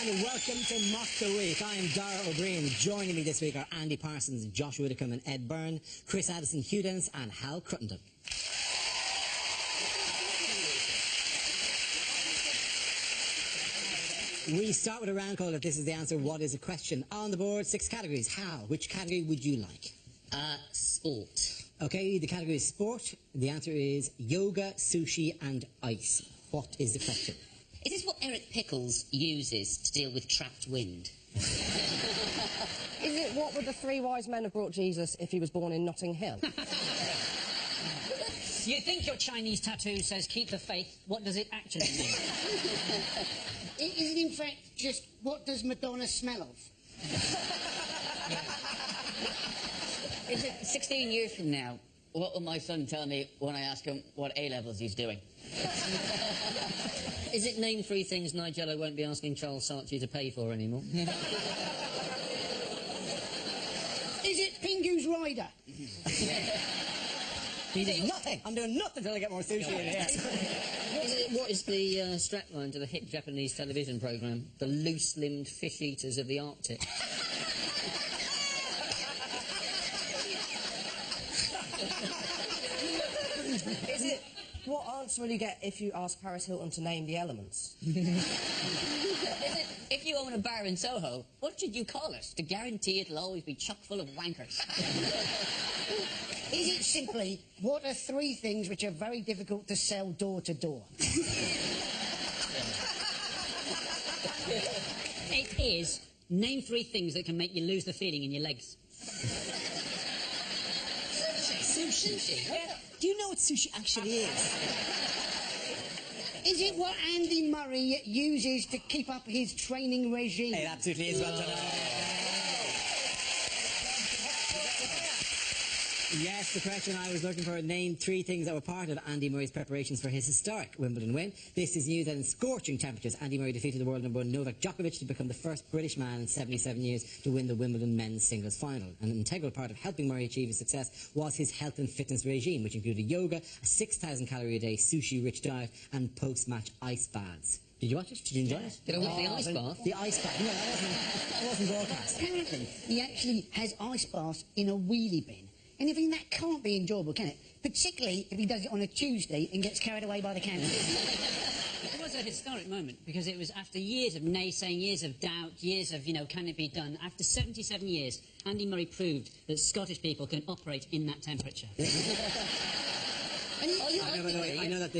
and welcome to Mock the Week. I am Dara O'Brien. Joining me this week are Andy Parsons, Joshua Whitcomb and Ed Byrne, Chris Addison, Hugh Dennis and Hal Cruttenden. We start with a round call. If this is the answer, what is a question? On the board, 6 categories. Hal, which category would you like? Sport. Okay, the category is sport. The answer is yoga, sushi and ice. What is the question? Is this what Eric Pickles uses to deal with trapped wind? Is it what would the 3 wise men have brought Jesus if he was born in Notting Hill? You think your Chinese tattoo says keep the faith. What does it actually mean? Is it in fact just what does Madonna smell of? Is it 16 years from now, what will my son tell me when I ask him what A-levels he's doing? Is it name 3 things Nigella won't be asking Charles Saatchi to pay for anymore? Is it Pingu's Rider? He did nothing. I'm doing nothing until I get more sushi in here. What is the strapline to the hit Japanese television programme? The loose-limbed fish-eaters of the Arctic. Is it what answer will you get if you ask Paris Hilton to name the elements? Is it, if you own a bar in Soho, what should you call it to guarantee it'll always be chock full of wankers? Is it simply what are 3 things which are very difficult to sell door to door? It is name 3 things that can make you lose the feeling in your legs. Sushi? Yeah. Do you know what sushi actually is? Is it what Andy Murray uses to keep up his training regime? It absolutely is. Well done. Yes, the question I was looking for, name 3 things that were part of Andy Murray's preparations for his historic Wimbledon win. This is news that in scorching temperatures, Andy Murray defeated the world number 1 Novak Djokovic to become the first British man in 77 years to win the Wimbledon men's singles final. An integral part of helping Murray achieve his success was his health and fitness regime, which included yoga, a 6,000 calorie a day sushi-rich diet and post-match ice baths. Did you watch it? Did you enjoy it? Did I watch the ice bath? The ice bath. No, that wasn't broadcast. Apparently, he actually has ice baths in a wheelie bin. And I think that can't be enjoyable, can it? Particularly if he does it on a Tuesday and gets carried away by the cancer. It was a historic moment because it was after years of naysaying, years of doubt, years of, can it be done? After 77 years, Andy Murray proved that Scottish people can operate in that temperature. I know that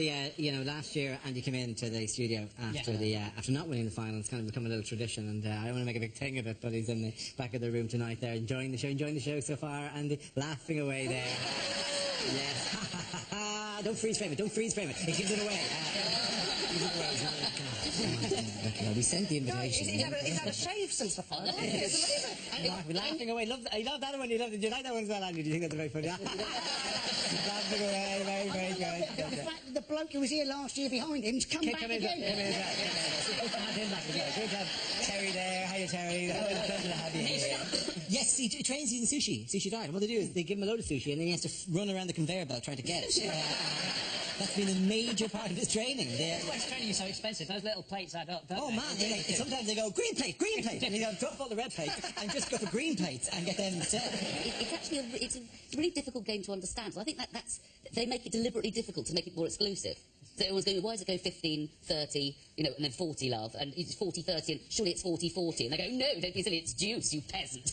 last year Andy came into the studio after after not winning the final. It's kind of become a little tradition, and I don't want to make a big thing of it, but he's in the back of the room tonight there, enjoying the show so far, Andy, laughing away there. Yes. Don't freeze frame it. It gives it away. We sent the invitation. He's had a shave since the final. We're laughing away. I love that one. Do you like that one as well, Andy? Do you think that's very funny? Laughing away. Very, very good. The fact that the bloke who was here last year behind him's come back again. Good job, Terry there. Hiya, Terry. Pleasure to have you here. Yes, he trains using sushi diet. What they do is they give him a load of sushi and then he has to run around the conveyor belt trying to get it. That's been a major part of his training. That's why his training is so expensive. Those little plates add up, don't they? Man, sometimes they go, green plate, and you drop all the red plates and just go for green plates and get them instead. It's actually it's a really difficult game to understand. So I think they make it deliberately difficult to make it more exclusive. So everyone's going, why does it go 15, 30, and then 40, love, and it's 40, 30, and surely it's 40, 40, and they go, no, don't be silly, it's juice, you peasant.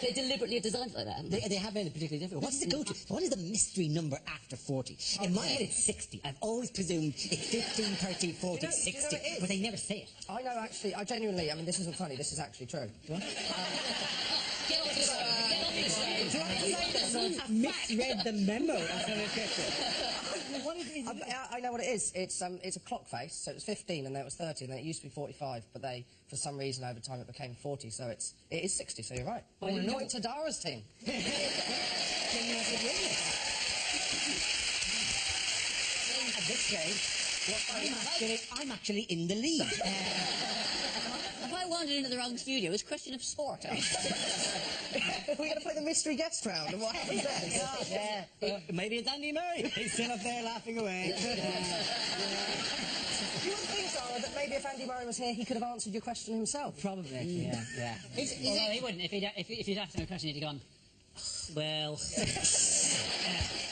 They deliberately are designed like that. They have made it particularly difficult. What is the go-to? What is the mystery number after 40? In my head, it's 60. I've always presumed it's 15, 30, 40, 60, but they never say it. I know, actually, I genuinely, this isn't funny, this is actually true. Get off your side. Get off your side. I've misread the memo. I know what it is. It's a clock face, so it was 15 and then it was 30 and then it used to be 45, but for some reason over time it became 40, so it is 60, so you're right. Well, you're not to Dara's team. At this stage, I'm actually in the lead. Have I wandered into the wrong studio? It's a question of sport. We're going to play the mystery guest round. And what happens next? Yeah. Maybe it's Andy Murray. He's still up there laughing away. You would think, Zara, that maybe if Andy Murray was here, he could have answered your question himself. Probably, yeah. Although he wouldn't. If you'd asked him a question, he'd have gone, well...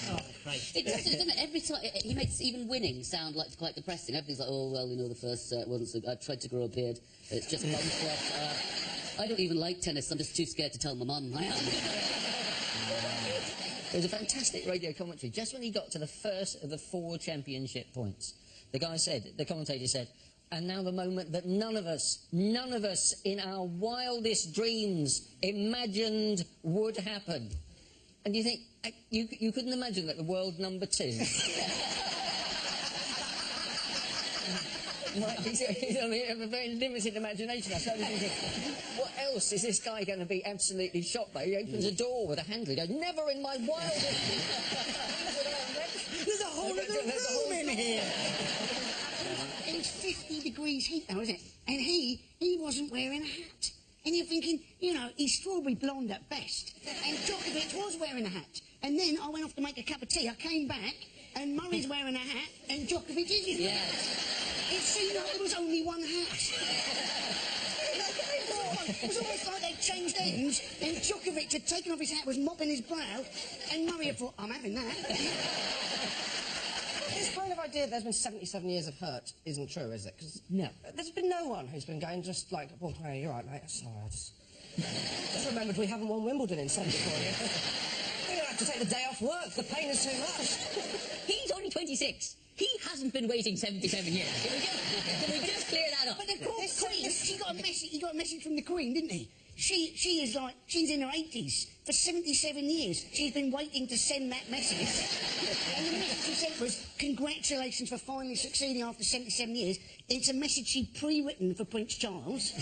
Oh, Christ. It does, doesn't it? Every time he makes even winning sound like quite depressing. Everything's like, oh well, you know, the first set once I tried to grow a beard, it's just one sweat. I don't even like tennis. I'm just too scared to tell my mum. I am. There was a fantastic radio commentary just when he got to the first of the 4 championship points. The commentator said, and now the moment that none of us in our wildest dreams imagined would happen. And you think, you couldn't imagine that the world number 2 might be, have a very limited imagination. I started thinking, what else is this guy going to be absolutely shocked by? He opens a door with a handle. He goes, never in my wildest... There's a whole other room in here. It was 50 degrees heat, though, wasn't it? And he wasn't wearing a hat. And you're thinking, you know, he's strawberry blonde at best. And Djokovic was wearing a hat. And then I went off to make a cup of tea. I came back, and Murray's wearing a hat, and Djokovic isn't. Yeah. It seemed like there was only one hat. It was almost like they'd changed ends, and Djokovic had taken off his hat, was mopping his brow, and Murray had thought, I'm having that. This kind of idea that there's been 77 years of hurt isn't true, is it? Because No. There's been no one who's been going just like, well, hey, you're right, mate. Sorry, I just remembered we haven't won Wimbledon in 74 years. We're going to have to take the day off work. The pain is too much. He's only 26. He hasn't been waiting 77 years. Can we just clear that up? But the Queen, he got a message from the Queen, didn't he? She is like, she's in her 80s. For 77 years, she's been waiting to send that message. And the message she sent was, congratulations for finally succeeding after 77 years. It's a message she'd pre-written for Prince Charles.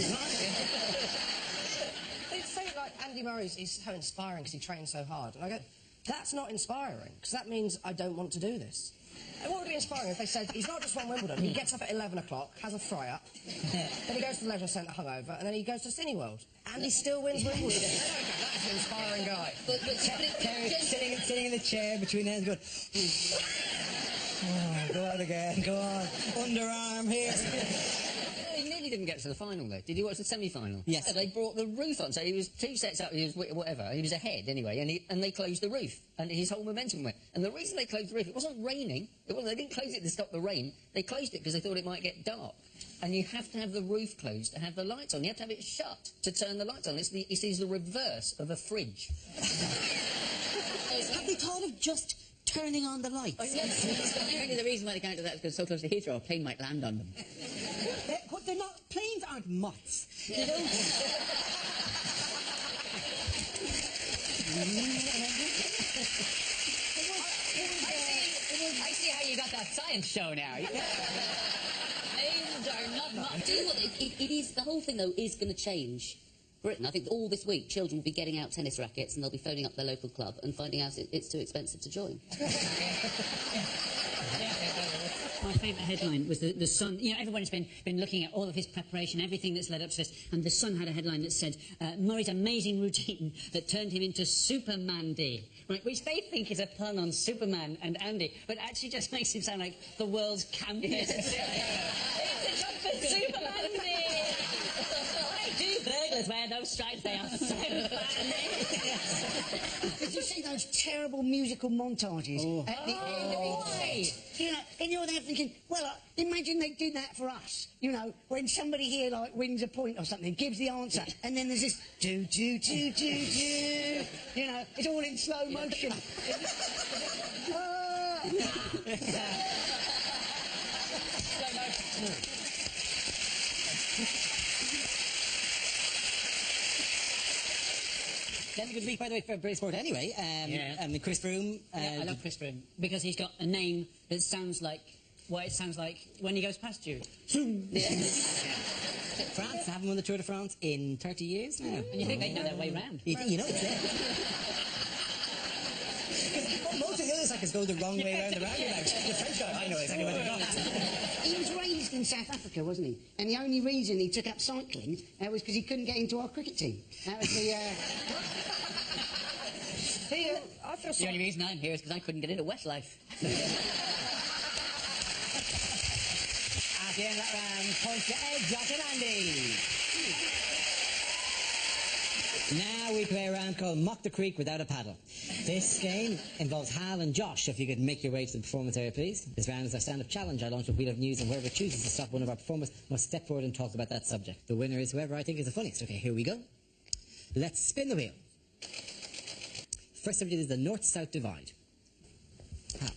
They say, like, Andy Murray's is so inspiring because he trains so hard. And I go, that's not inspiring, because that means I don't want to do this. And what would be inspiring if they said, he's not just won Wimbledon, he gets up at 11 o'clock, has a fry-up, then he goes to the leisure centre hungover, and then he goes to Cineworld. And he still wins Wimbledon. There we go, that's an inspiring guy. Sitting in the chair between hands going, oh, go on again, go on. Underarm here. He nearly didn't get to the final, though. Did you watch the semi-final? Yes. They brought the roof on, so he was 2 sets up, he was whatever, he was ahead anyway, and they closed the roof, and his whole momentum went. And the reason they closed the roof, it wasn't raining, they didn't close it to stop the rain, they closed it because they thought it might get dark. And you have to have the roof closed to have the lights on. You have to have it shut to turn the lights on. It is the reverse of a fridge. Have they thought of just turning on the lights? Apparently the reason why they can't do that is because so close to Heathrow, a plane might land on them. They're not, planes aren't moths. You know? I see how you got that science show now. Planes are not moths. Do you know what? It is, the whole thing, though, is going to change Britain. I think all this week, children will be getting out tennis rackets and they'll be phoning up their local club and finding out it's too expensive to join. My favourite headline was the Sun. You know, everyone's been looking at all of his preparation, everything that's led up to this, and the Sun had a headline that said, Murray's amazing routine that turned him into Superman Day, right, which they think is a pun on Superman and Andy, but actually just makes him sound like the world's campiest. It's a job for Superman Day! I do burglars wear those stripes, they are so funny. Did you see those terrible musical montages at the end of each set? You know, and you're there thinking, well, imagine they did that for us. You know, when somebody here, like, wins a point or something, gives the answer, and then there's this do-do-do-do-do. You know, it's all in slow motion. That's a good week, by the way, for British sport anyway. And Chris Froome. I love Chris Froome because he's got a name that sounds like what it sounds like when he goes past you. France haven't won the Tour de France in 30 years now. And you think they know their way round. You know it's there. Most of the other cyclists go the wrong way around the roundabout. The French guy, I know exactly where they're going. He was raised in South Africa, wasn't he? And the only reason he took up cycling was because he couldn't get into our cricket team. That was the... I feel The only reason I'm here is because I couldn't get into Westlife. at the end of that round. Points to Ed, Josh and Andy. Now we play a round called Mock the Creek Without a Paddle. This game involves Hal and Josh. If you could make your way to the performance area, please. This round is our stand-up challenge. I launch a wheel of news, and whoever chooses to stop one of our performers must step forward and talk about that subject. The winner is whoever I think is the funniest. Okay, here we go. Let's spin the wheel. First subject is the North-South divide. Hal.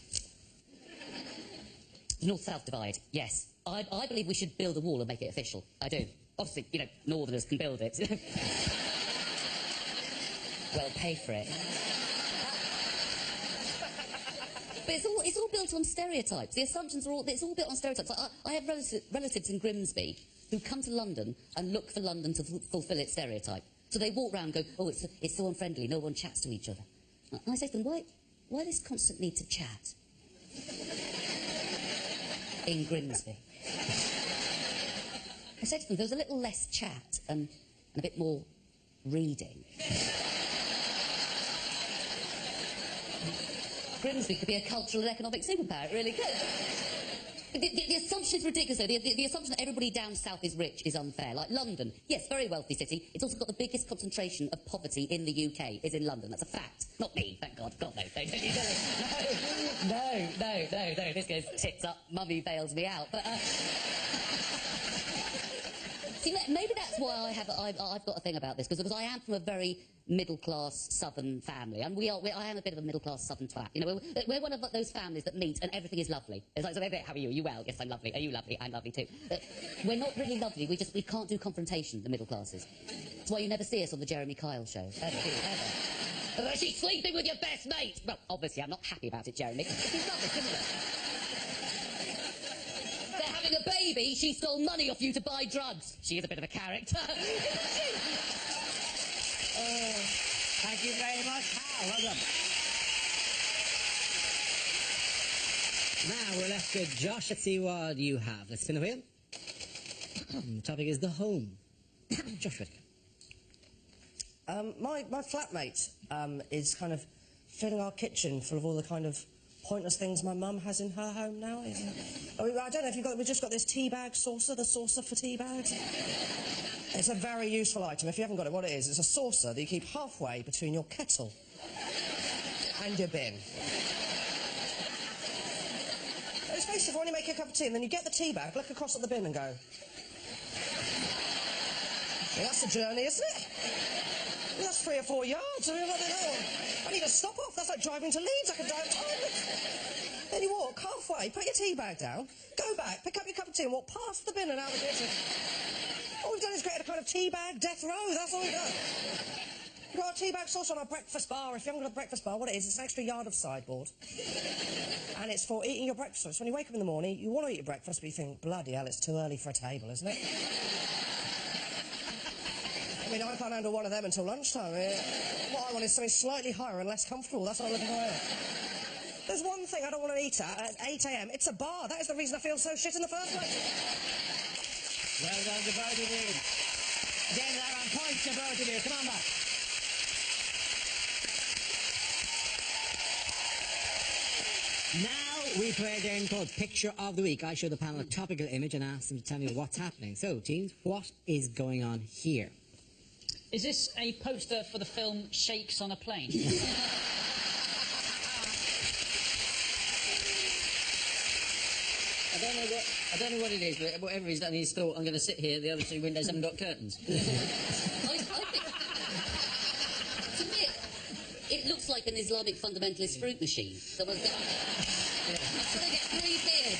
The North-South divide, yes. I believe we should build a wall and make it official. I do. Obviously, you know, Northerners can build it. Well, pay for it. But it's all built on stereotypes. The assumptions are all... It's all built on stereotypes. I have relatives in Grimsby who come to London and look for London to fulfil its stereotype. So they walk around and go, oh, it's so unfriendly, no one chats to each other. And I say to them, why this constant need to chat? In Grimsby. I said to them, there's a little less chat and a bit more reading. Grimsby could be a cultural and economic superpower, it really could. The assumption is ridiculous, though. The assumption that everybody down south is rich is unfair. Like London, yes, very wealthy city. It's also got the biggest concentration of poverty in the UK is in London. That's a fact. Not me, thank God. God, no. Don't you do it. No. This goes tits up. Mummy bails me out. But, see, maybe that's why I've got a thing about this, because I am from a very middle-class southern family, and I am a bit of a middle-class southern twat. You know, we're one of those families that meet and everything is lovely. It's like, so how are you? Are you well? Yes, I'm lovely. Are you lovely? I'm lovely too. But we're not really lovely. We can't do confrontation, the middle classes. That's why you never see us on the Jeremy Kyle show. Ever. She's sleeping with your best mate! Well, obviously, I'm not happy about it, Jeremy. She's lovely, isn't it? They're having a baby, she stole money off you to buy drugs. She is a bit of a character. Thank you very much, Hal. Well done. Now we're left with Josh. Let's see what you have. Let's spin the wheel. The topic is the home. Josh Whittaker. My flatmate is kind of filling our kitchen full of all the kind of pointless things my mum has in her home now. I don't know if we've just got this tea bag saucer, the saucer for tea bags. It's a very useful item. If you haven't got it, what it is, it's a saucer that you keep halfway between your kettle and your bin. It's basically for when you make a cup of tea and then you get the tea bag, look across at the bin and go... Well, that's a journey, isn't it? Well, that's 3 or 4 yards. I need a stop off. That's like driving to Leeds. I can drive time. Then you walk halfway, put your tea bag down, go back, pick up your cup of tea and walk past the bin and out the kitchen. All we've done is create a kind of tea bag death row. That's all we've done. We've got a tea bag sauce on our breakfast bar. If you haven't got a breakfast bar, what it is, it's an extra yard of sideboard. And it's for eating your breakfast. So when you wake up in the morning, you want to eat your breakfast, but you think, bloody hell, it's too early for a table, isn't it? I mean, I can't handle one of them until lunchtime. What I want is something slightly higher and less comfortable. That's what I'm looking for. There's one thing I don't want to eat at 8 a.m. It's a bar. That is the reason I feel so shit in the first place. Well done to both of you. Again, there are points to both of you. Come on back. Now we play a game called Picture of the Week. I show the panel a topical image and ask them to tell me what's happening. So, teams, what is going on here? Is this a poster for the film Shakes on a Plane? I don't know what it is, but whatever he's done, he's thought, I'm going to sit here, the other 2 windows haven't got curtains. I think, to me, it looks like an Islamic fundamentalist fruit machine. Someone's got... So they get 3 beers.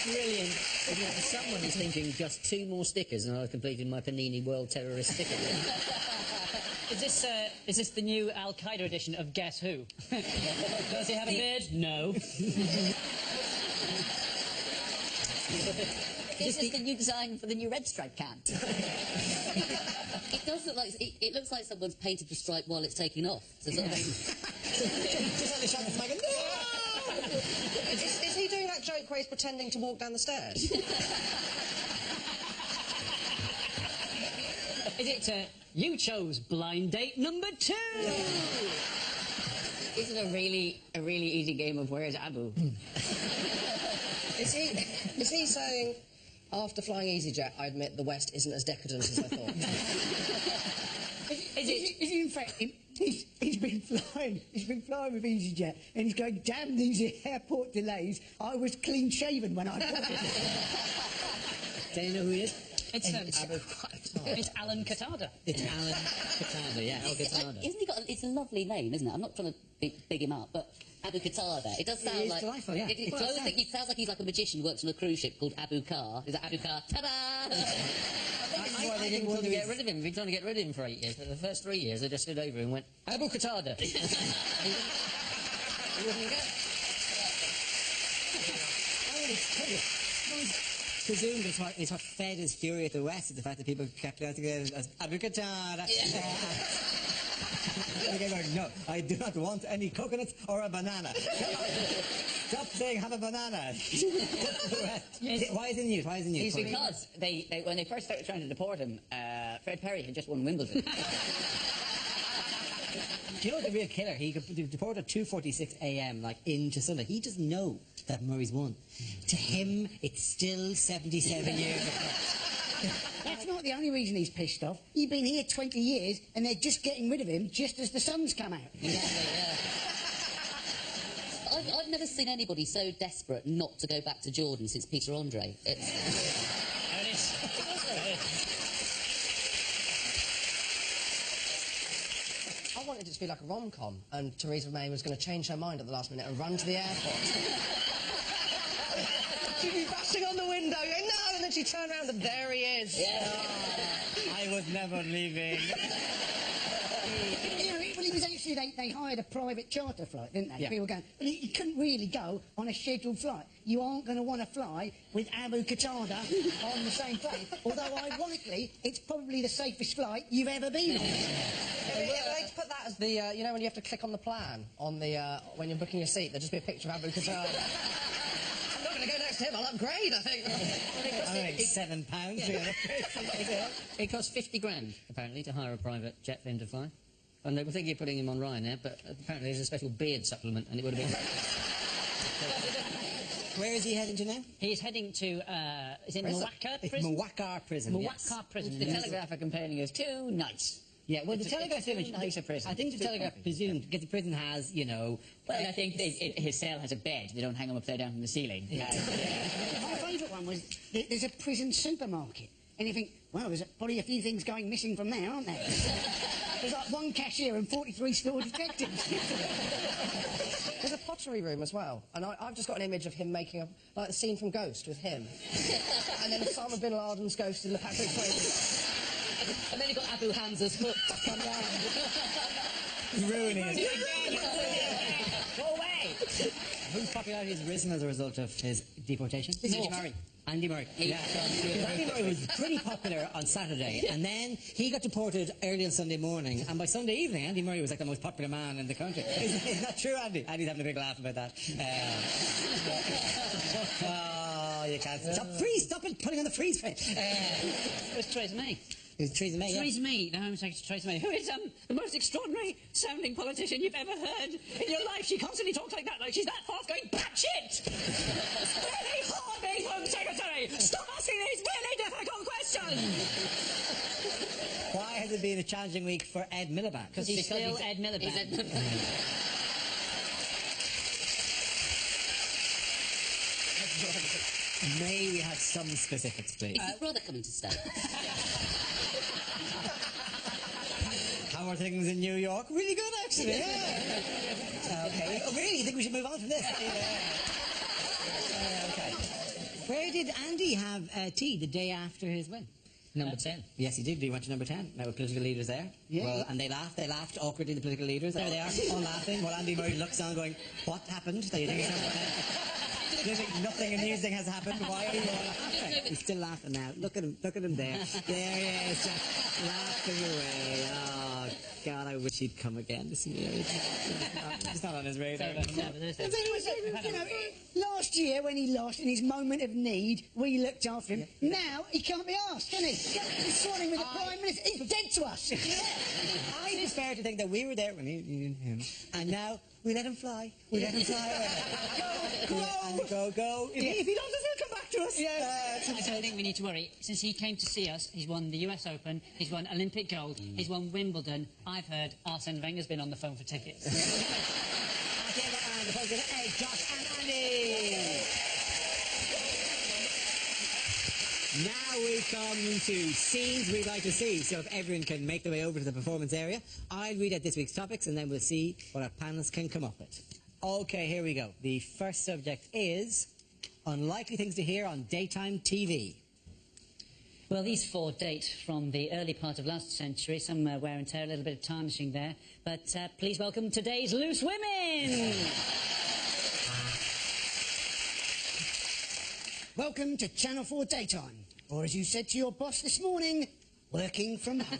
Brilliant. Someone is thinking just 2 more stickers and I've completed my Panini World Terrorist sticker. Is this the new Al Qaeda edition of Guess Who? Does he have a beard? No. This is the new design for the new red stripe can. It does look like it looks like someone's painted the stripe while it's taking off. So sort of Just like the shop is making, no! Is he doing that joke where he's pretending to walk down the stairs? Is it, you chose blind date number 2? This is a really easy game of Where's Abu? Is he saying, after flying EasyJet, I admit the West isn't as decadent as I thought? Is in fact, he's been flying with EasyJet, and he's going, damn these airport delays. I was clean shaven when I bought it. Do you know who he is? It's Alan Qatada. It's Alan Qatada, yeah. Isn't he got? It's a lovely name, isn't it? I'm not trying to big him up, but Abu Qatada. It does sound It is like delightful, yeah. It sounds like he's like a magician who works on a cruise ship called Abu Car. Is that Abu Car? Ta-da! That's why they didn't want to get rid of him. They've been trying to get rid of him for 8 years. But the first 3 years, they just stood over him and went, Abu Qatada. He wouldn't go. Presumed it's what fed his fury at the West, is the fact that people kept dancing as Abu Qatada. No, I do not want any coconuts or a banana. Stop saying have a banana. Yes. Why is it news? Why is it news? It's because when they first started trying to deport him, Fred Perry had just won Wimbledon. Do you know what the real killer? He could deport at 2:46 a.m. like into Sunday. He doesn't know that Murray's won. To him, it's still 77 years apart. That's not the only reason he's pissed off. He's been here 20 years, and they're just getting rid of him just as the sun's come out. Exactly, yeah. I've never seen anybody so desperate not to go back to Jordan since Peter Andre. I wanted it to be like a rom-com, and Theresa May was going to change her mind at the last minute and run to the airport. She'd be bashing on the window, going, no, and then she'd turn around and there he is. Yeah. I was never leaving. You know, well, it was actually, they hired a private charter flight, didn't they? Yeah. People were going, but you couldn't really go on a scheduled flight. You aren't going to want to fly with Abu Qatada on the same plane. Although, ironically, it's probably the safest flight you've ever been on. They put that as the, you know, when you have to click on the plan on the, when you're booking a seat, there'll just be a picture of Abu Qatada. I'm not going to go next to him, I'll upgrade, I think. £7. It cost 50 grand, apparently, to hire a private jet for him to fly. And they were thinking of putting him on Ryanair, but apparently there's a special beard supplement, and it would have been... Where is he heading to now? He's heading to, is it Moacar It's prison? Moacar prison. Moacar prison. The Telegraph are complaining is too nice. Yeah, well, the Telegraph image... Nicer prison. I think the Telegraph presumed, because the prison has, you know... Well, I think his cell has a bed. They don't hang him upside down from the ceiling. My favourite one was there's a prison supermarket. And you think, well, there's probably a few things going missing from there, aren't there? There's like one cashier and 43 store detectives. There's a pottery room as well, and I've just got an image of him making a, like the scene from Ghost with him. And then Osama bin Laden's ghost in the Patrick Swayze. And then you've got Abu Hamza's foot. Ruining it. Go away! Whose popularity has risen as a result of his deportation? Andy Murray. Andy Murray. Yeah. Andy Murray was pretty popular on Saturday, and then he got deported early on Sunday morning, and by Sunday evening, Andy Murray was like the most popular man in the country. Is that true, Andy? Andy's having a big laugh about that. Oh, you can't stop. Freeze! Stop it! Putting on the freeze frame. It was Theresa May. It was Theresa May, yeah. Theresa May, the Home Secretary Theresa May, who is the most extraordinary sounding politician you've ever heard in your life. She constantly talks like that, like she's that fast going batshit! Really hard being Home Secretary! Stop asking these really difficult questions! Why has it been a challenging week for Ed Miliband? Because he's still Ed Miliband. May we have some specifics, please? Is his brother coming to stay? How are things in New York? Really good, actually. Yeah. Okay. Oh, really? You think we should move on from this? Okay. Where did Andy have tea the day after his win? Number 10. Yes, he did. He went to number 10. There were political leaders there. Yeah. Well, and they laughed. They laughed awkwardly, the political leaders. There they are, all laughing, while Andy Murray looks on going, what happened? Do you think nothing amusing has happened? Why are you all laughing? He's still laughing now. Look at him there. There he is, just laughing away. Oh, God, I wish he'd come again this year. He's not on his radar. You know, last year when he lost in his moment of need, we looked after him. Now he can't be asked, can he? He's sworn with the Prime Minister. He's dead to us. I think it's fair to think that we were there when he needed him, and now we let him fly. We let him fly away. Go. If he loves us, he'll come back to us. I don't think we need to worry. Since he came to see us, he's won the US Open, he's won Olympic gold, he's won Wimbledon. I've heard Arsene Wenger's been on the phone for tickets. The phone to Ed, Josh and Andy. Now we come to scenes we'd like to see. So if everyone can make their way over to the performance area, I'll read out this week's topics and then we'll see what our panelists can come up with. Okay, here we go. The first subject is unlikely things to hear on daytime TV. Well, these four date from the early part of last century, some wear and tear, a little bit of tarnishing there. But please welcome today's loose women! Welcome to Channel 4 Daytime, or as you said to your boss this morning, working from home.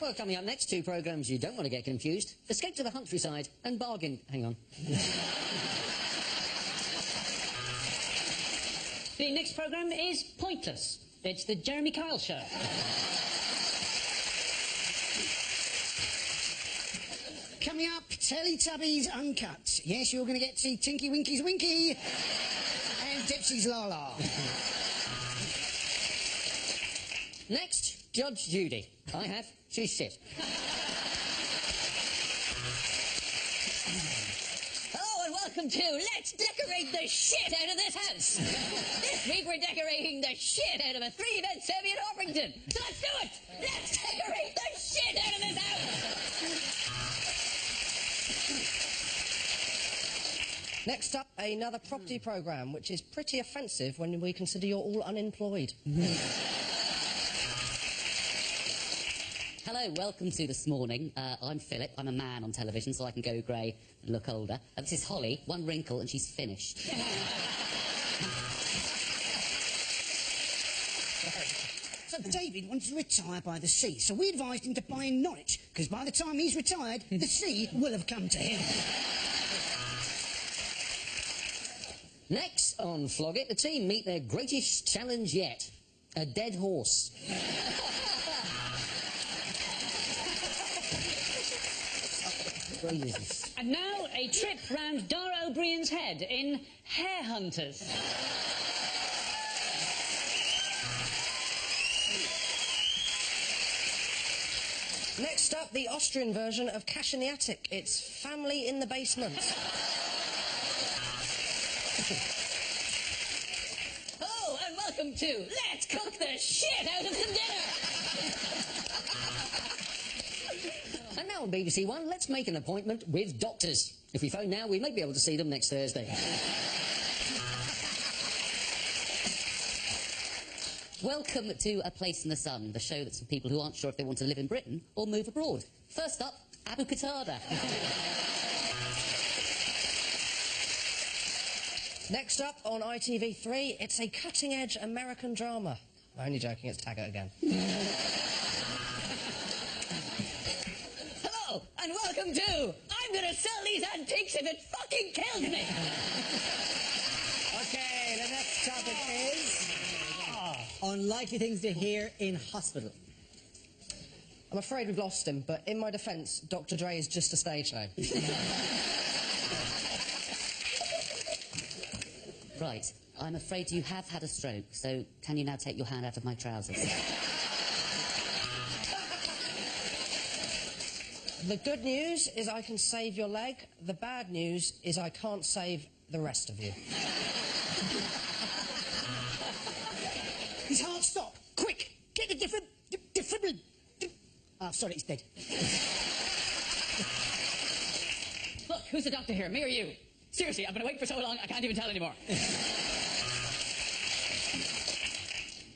Well, coming up next, two programmes you don't want to get confused. Escape to the Countryside and Bargain... Hang on. The next programme is Pointless. It's the Jeremy Kyle Show. Coming up, Teletubbies Uncut. Yes, you're going to get to see Tinky Winky's Winky and Dipsy's La La. Next, Judge Judy. I have. She's shit. Hello and welcome to Let's Decorate the Shit Out of This House. This week we're decorating the shit out of a three-bed semi in Orpington. So let's do it. Let's decorate the shit out of this house. Next up, another property programme, which is pretty offensive when we consider you're all unemployed. Hello, welcome to This Morning. I'm Philip. I'm a man on television, so I can go grey and look older. This is Holly. One wrinkle and she's finished. So David wants to retire by the sea, so we advised him to buy in Norwich, because by the time he's retired, the sea will have come to him. Next on Flog It, the team meet their greatest challenge yet. A dead horse. And now a trip round Dara O'Brien's head in Hair Hunters. Next up, the Austrian version of Cash in the Attic. It's Family in the Basement. Hello and welcome to Let's Cook the Shit Out of Some Dinner. And now on BBC One, let's make an appointment with doctors. If we phone now, we may be able to see them next Thursday. Welcome to A Place in the Sun, the show that's for people who aren't sure if they want to live in Britain or move abroad. First up, Abu Qatada. Next up on ITV3, it's a cutting-edge American drama. I'm only joking, it's Taggart again. Hello and welcome to I'm gonna sell these antiques if it fucking kills me. Okay, the next topic is unlikely things to hear in hospital. I'm afraid we've lost him, but in my defence, Dr. Dre is just a stage name. Right, I'm afraid you have had a stroke, so can you now take your hand out of my trousers? The good news is I can save your leg. The bad news is I can't save the rest of you. His heart stopped. Quick, get the defibrillator. Oh, sorry, it's dead. Look, who's the doctor here, me or you? Seriously, I've been awake for so long, I can't even tell anymore.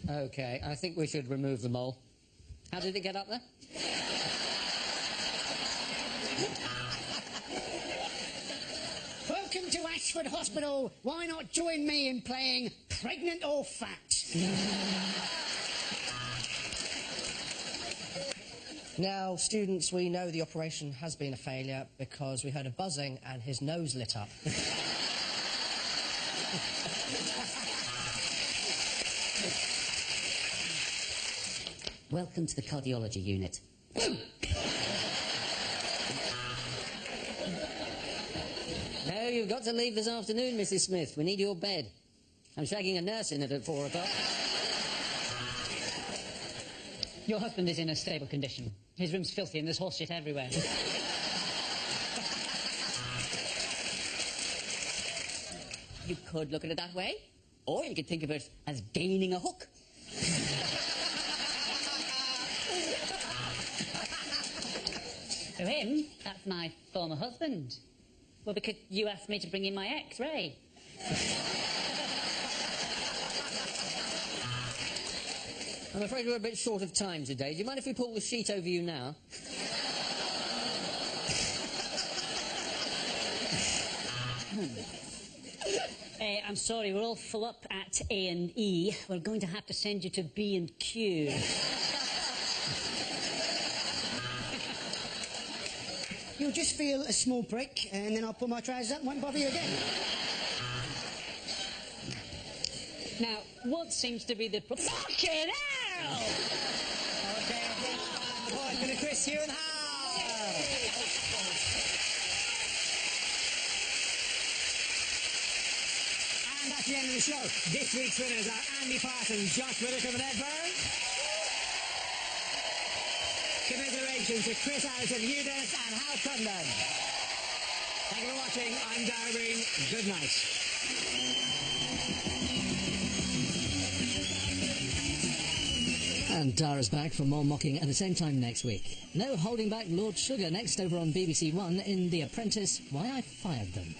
Okay, I think we should remove the mole. How did it get up there? Welcome to Ash Oxford Hospital, why not join me in playing Pregnant or Fat? Now, students, we know the operation has been a failure because we heard a buzzing and his nose lit up. Welcome to the cardiology unit. No, you've got to leave this afternoon, Mrs. Smith. We need your bed. I'm shagging a nurse in it at 4 o'clock. Your husband is in a stable condition. His room's filthy and there's horse shit everywhere. You could look at it that way, or you could think of it as gaining a hook. To him, that's my former husband. Well, because you asked me to bring in my ex, Ray. I'm afraid we're a bit short of time today. Do you mind if we pull the sheet over you now? I'm sorry, we're all full up at A&E. We're going to have to send you to B&Q. You'll just feel a small prick, and then I'll pull my trousers up and won't bother you again. Now, what seems to be the... Fucking hell! Okay, the point for the Chris here in the house. And that's the end of the show. This week's winners are Andy Parsons, Josh Whittaker and Ed Byrne. Commiserations to Chris Harrison, Hugh Dennis and Hal Cundan. Thank you for watching. I'm Dara Green. Good night. And Dara's back for more mocking at the same time next week. No holding back Lord Sugar next over on BBC One in The Apprentice, Why I Fired Them.